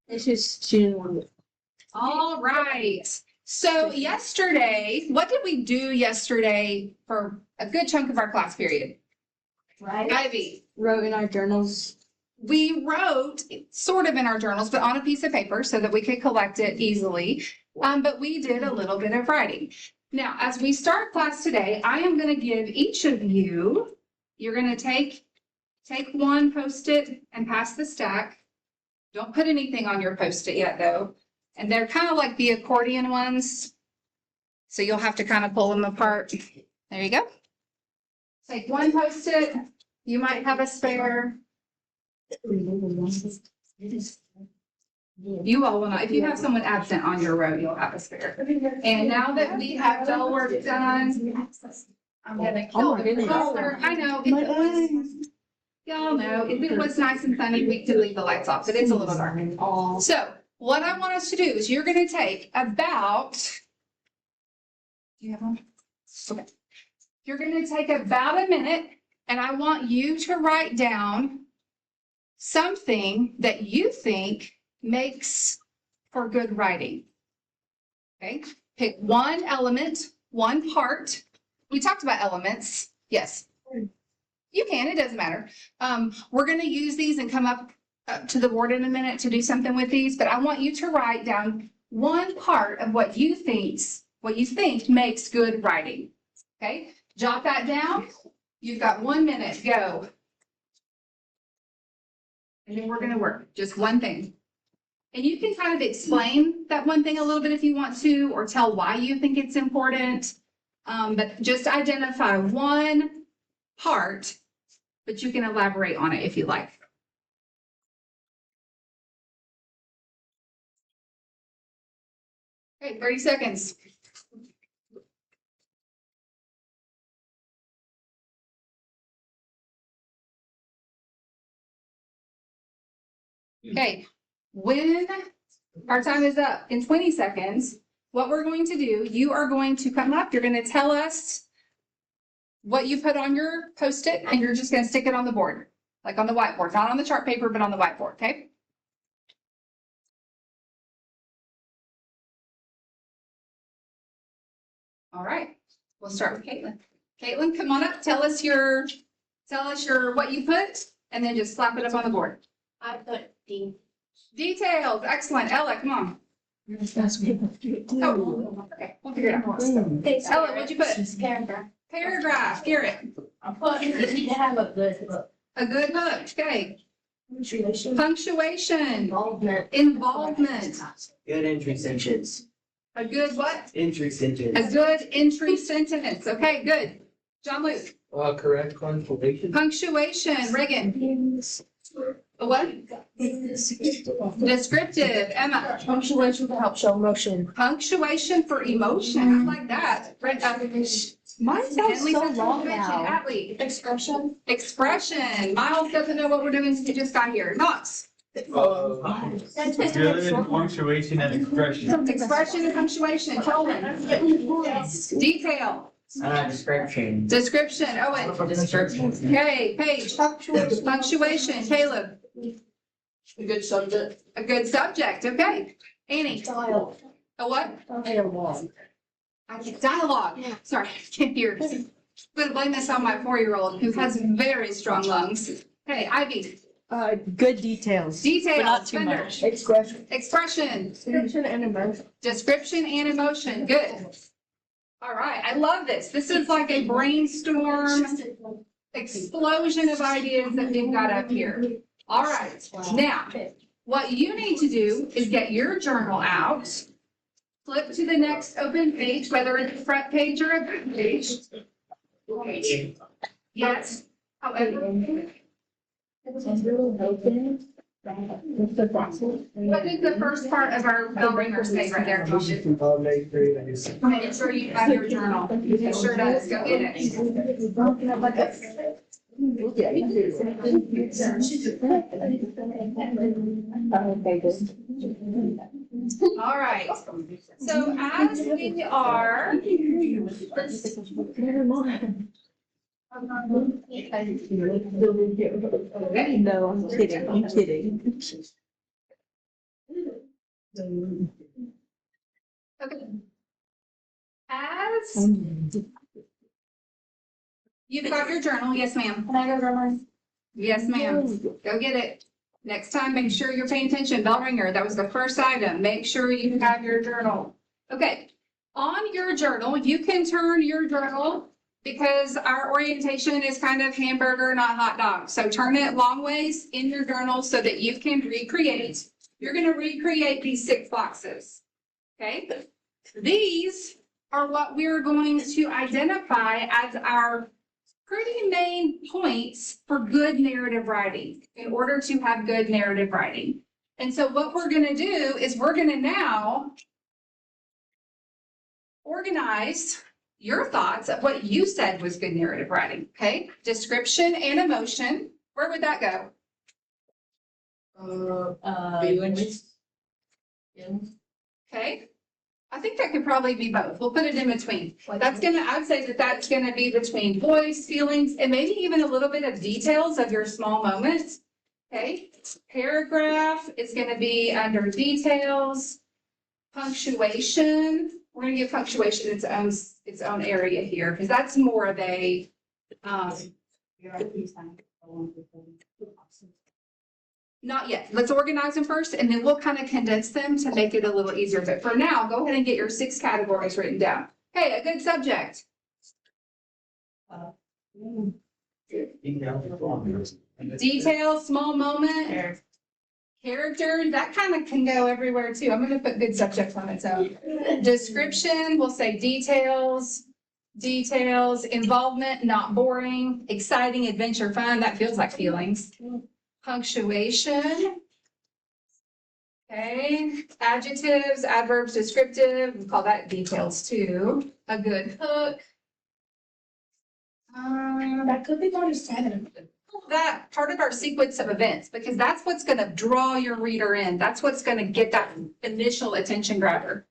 This is June. All right. So yesterday, what did we do yesterday for a good chunk of our class period? Right. Ivy, Wrote in our journals. we wrote sort of in our journals, but on a piece of paper so that we could collect it easily. But we did a little bit of writing. Now, as we start class today, I am going to give each of you, you're going to take one Post-it and pass the stack. Don't put anything on your Post-it yet, though. And they're kind of like the accordion ones. So you'll have to kind of pull them apart. There you go. Take one Post-it. You might have a spare. You all will not. If you have someone absent on your row, you'll have a spare. And now that we have bell work done, I'm gonna kill the color. I know. Y'all know, if it was nice and sunny, we could leave the lights off, but it's a little dark. So what I want us to do is you're gonna take about, do you have one? Okay. You're gonna take about a minute and I want you to write down something that you think makes for good writing. Okay, pick one element, one part. We talked about elements. Yes. You can, it doesn't matter. We're going to use these and come up to the board in a minute to do something with these, but I want you to write down one part of what you think makes good writing. Okay, jot that down. You've got 1 minute, go. And then we're going to work just one thing. And you can kind of explain that one thing a little bit if you want to, or tell why you think it's important. But just identify one part, but you can elaborate on it if you like. Okay, 30 seconds. Okay, when our time is up in 20 seconds, what we're going to do, you are going to come up, you're going to tell us what you put on your Post-it, and you're just going to stick it on the board, like on the whiteboard, not on the chart paper, but on the whiteboard, okay? All right, we'll start with Caitlin. Caitlin, come on up, tell us what you put, and then just slap it up on the board. I put D. Details, excellent. Ella, come on. Oh, okay, we'll figure it out. Ella, what'd you put? Paragraph. Paragraph, Garrett. I put, you need to have a good look. A good hook, okay. Punctuation, Involvement. involvement, Good entry sentence. a good what? Entry A sentence. good entry sentence, okay, good. John Luke, Correct punctuation. punctuation, Reagan, a what? Descriptive, Emma. Punctuation to help show emotion. Punctuation for emotion, I like that. Mine sounds Henley so said long punctuation. now. Atlee. Expression. Expression, Miles doesn't know what we're doing, he just got here. Knox. Good punctuation and expression. Expression and punctuation, Colin. Detail, Description. description, Owen. Description. Okay, Paige. Punctuation, Caleb. A good subject. A good subject, okay. Annie. Style. A what? Dialogue. Dialogue. Sorry, I can't hear. I'm gonna blame this on my 4-year-old who has very strong lungs. Okay, Ivy. Good details. Detail. But not too Fender. much. Expression. Expression. Description and emotion. Description and emotion, good. All right, I love this. This is like a brainstorm explosion of ideas that we've got up here. All right, now, what you need to do is get your journal out, flip to the next open page, whether it's a front page or a back page. Yes, however. What did the first part of our bell ringer say right there, Josh? Make sure you have your journal. It sure does. Go get it. All right. So as we are, No, I'm kidding. I'm kidding. Okay. As you've got your journal, yes, ma'am. Can I go grab mine? Yes, ma'am. Go get it. Next time, make sure you're paying attention. Bell ringer, that was the first item. Make sure you have your journal. Okay, on your journal, you can turn your journal because our orientation is kind of hamburger, not hot dog. So turn it long ways in your journal so that you can recreate. You're gonna recreate these 6 boxes. Okay? These are what we're going to identify as our pretty main points for good narrative writing in order to have good narrative writing. And so what we're going to do is we're going to now organize your thoughts of what you said was good narrative writing. Okay. Description and emotion. Where would that go? Okay. I think that could probably be both. We'll put it in between. I'd say that that's gonna be between voice, feelings, and maybe even a little bit of details of your small moments. Okay, paragraph is gonna be under details. Punctuation, we're gonna give punctuation its own area here, because that's more of a, not yet. Let's organize them first, and then we'll kind of condense them to make it a little easier. But for now, go ahead and get your 6 categories written down. Okay, a good subject. Detail, small moment. Character, that kind of can go everywhere too. I'm gonna put good subject on its own. Description, we'll say details. Details, involvement, not boring, exciting, adventure, fun. That feels like feelings. Punctuation. Okay, adjectives, adverbs, descriptive, we call that details too. A good hook. That could be more seven. That part of our sequence of events, because that's what's gonna draw your reader in. That's what's gonna get that initial attention grabber.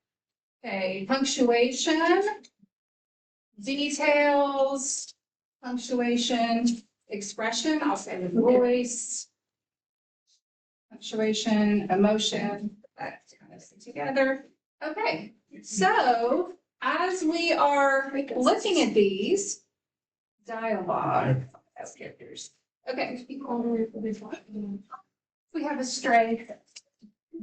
Okay, punctuation, details, punctuation, expression, I'll say the voice. Punctuation, emotion, that kind of stick together. Okay, so as we are looking at these, dialogue as characters. Okay. We have a stray.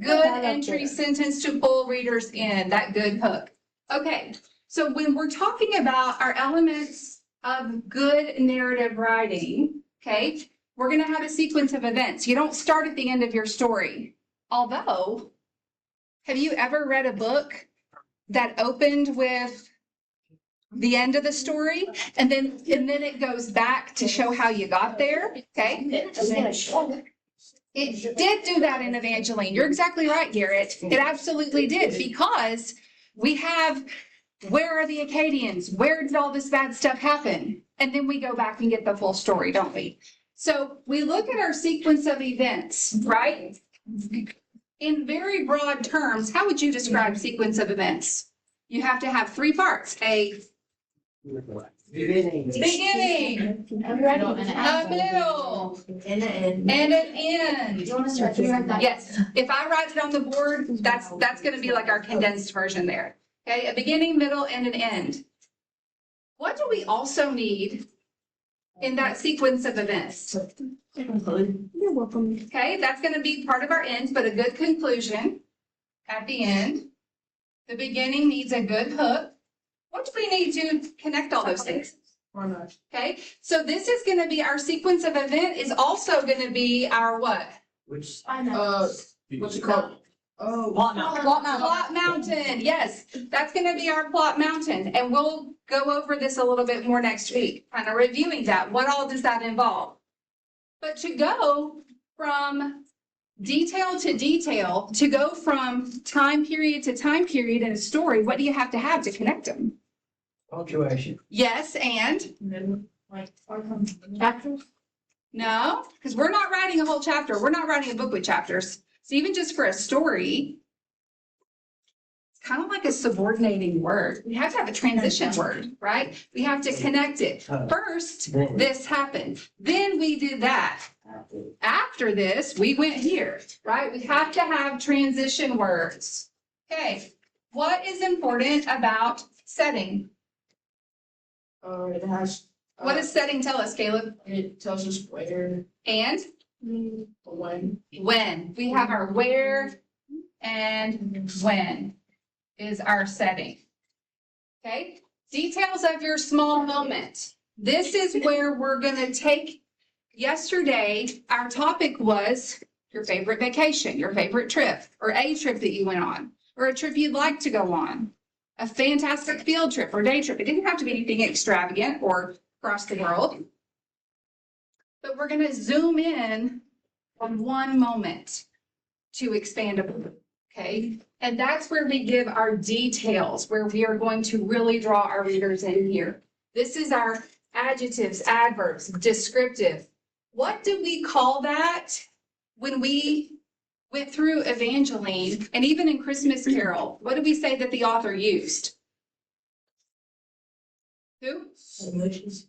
Good entry sentence to pull readers in, that good hook. Okay, so when we're talking about our elements of good narrative writing, okay, we're going to have a sequence of events. You don't start at the end of your story. Although, have you ever read a book that opened with the end of the story and then it goes back to show how you got there? Okay. It did do that in Evangeline. You're exactly right, Garrett. It absolutely did, because we have, where are the Acadians? Where did all this bad stuff happen? And then we go back and get the full story, don't we? So we look at our sequence of events, right? In very broad terms, how would you describe sequence of events? You have to have 3 parts: a Beginning. beginning, a middle, and an end. You want to start here? Yes, if I write it on the board, that's gonna be like our condensed version there. Okay, a beginning, middle, and an end. What do we also need in that sequence of events? You're welcome. Okay, that's gonna be part of our end, but a good conclusion at the end. The beginning needs a good hook. What do we need to connect all those things? Okay, so this is gonna be our sequence of event, is also gonna be our what? Which, I know. what's it called? Oh. Plot mountain, yes, that's gonna be our plot mountain, and we'll go over this a little bit more next week, kind of reviewing that. What all does that involve? But to go from detail to detail, to go from time period to time period in a story, what do you have to connect them? Punctuation. Yes, and Chapters? no, because we're not writing a whole chapter. We're not writing a book with chapters. So even just for a story, kind of like a subordinating word. We have to have a transition word, right? We have to connect it. First, this happened. Then we did that. After this, we went here, right? We have to have transition words. Okay, what is important about setting? It has. What does setting tell us, Caleb? It tells us where, And when. when. We have our where and when is our setting. Okay, details of your small moment. This is where we're gonna take, yesterday, our topic was your favorite vacation, your favorite trip, or a trip that you went on, or a trip you'd like to go on, a fantastic field trip or day trip. It didn't have to be anything extravagant or across the world. But we're gonna zoom in on one moment to expand upon, okay? And that's where we give our details, where we are going to really draw our readers in here. This is our adjectives, adverbs, descriptive. What do we call that when we went through Evangeline and even in Christmas Carol? What did we say that the author used? Who? Emotions.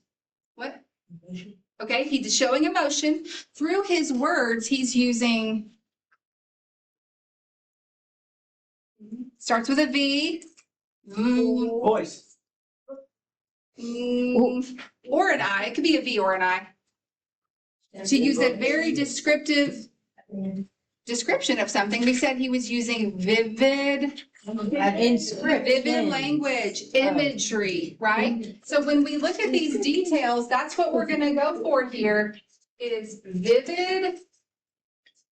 What? Emotion. Okay, he's showing emotion. Through his words, he's using, starts with a V. Voice. Or an I. It could be a V or an I. To use a very descriptive description of something. We said he was using vivid language, imagery, right? So when we look at these details, that's what we're gonna go for here is vivid.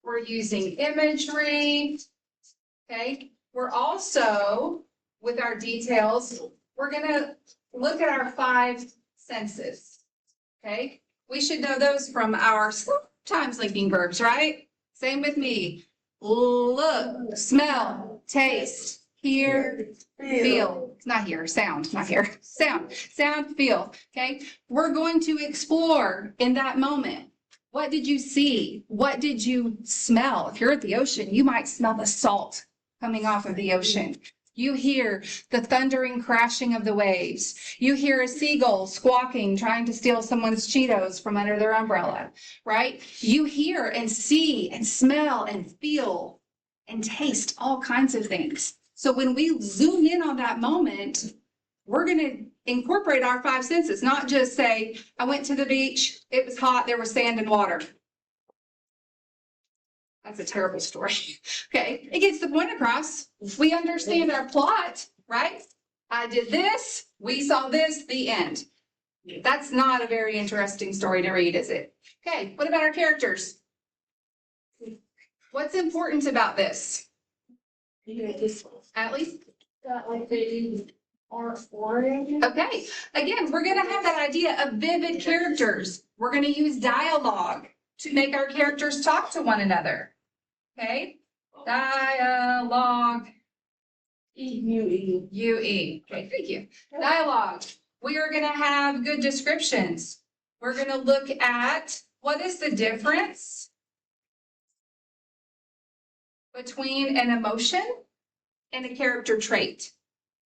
We're using imagery, okay? We're also, with our details, we're gonna look at our 5 senses, okay? We should know those from our times linking verbs, right? Same with me. Look, smell, taste, hear, feel. Not hear, sound, not hear. Sound, feel, okay? We're going to explore in that moment. What did you see? What did you smell? If you're at the ocean, you might smell the salt coming off of the ocean. You hear the thundering crashing of the waves. You hear a seagull squawking, trying to steal someone's Cheetos from under their umbrella, right? You hear and see and smell and feel and taste all kinds of things. So when we zoom in on that moment, we're going to incorporate our 5 senses, not just say, I went to the beach, it was hot, there was sand and water. That's a terrible story. Okay, it gets the point across. We understand our plot, right? I did this, we saw this, the end. That's not a very interesting story to read, is it? Okay, what about our characters? What's important about this? At least? Like they are foreign. Okay, again, we're gonna have that idea of vivid characters. We're gonna use dialogue to make our characters talk to one another. Okay, dialogue. UE. Okay, thank you. Dialogue. We are gonna have good descriptions. We're gonna look at what is the difference between an emotion and a character trait.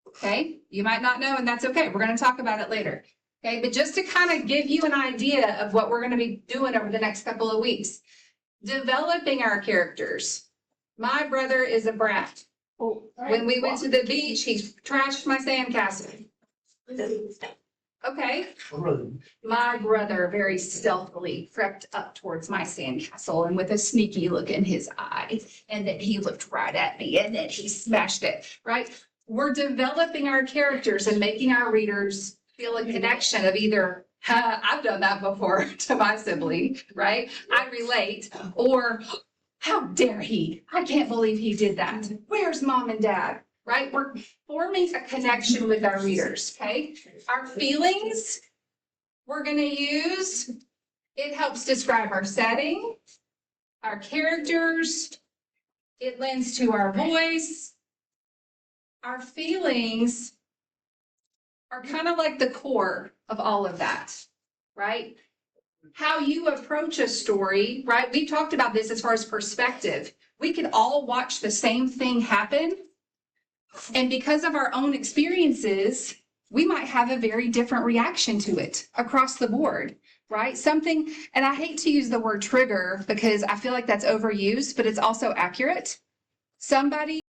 Okay, you might not know, and that's okay. We're gonna talk about it later. Okay, but just to kind of give you an idea of what we're gonna be doing over the next couple of weeks. Developing our characters. My brother is a brat. When we went to the beach, he trashed my sandcastle. Okay, my brother very stealthily crept up towards my sandcastle and with a sneaky look in his eye, and then he looked right at me and then he smashed it, right? We're developing our characters and making our readers feel a connection of either, I've done that before to my sibling, right? I relate, or how dare he? I can't believe he did that. Where's mom and dad? Right? We're forming a connection with our readers, okay? Our feelings, we're gonna use, it helps describe our setting, our characters, it lends to our voice. Our feelings are kind of like the core of all of that, right? How you approach a story, right? We talked about this as far as perspective. We could all watch the same thing happen, And because of our own experiences, we might have a very different reaction to it across the board, right? Something, and I hate to use the word trigger because I feel like that's overused, but it's also accurate. Somebody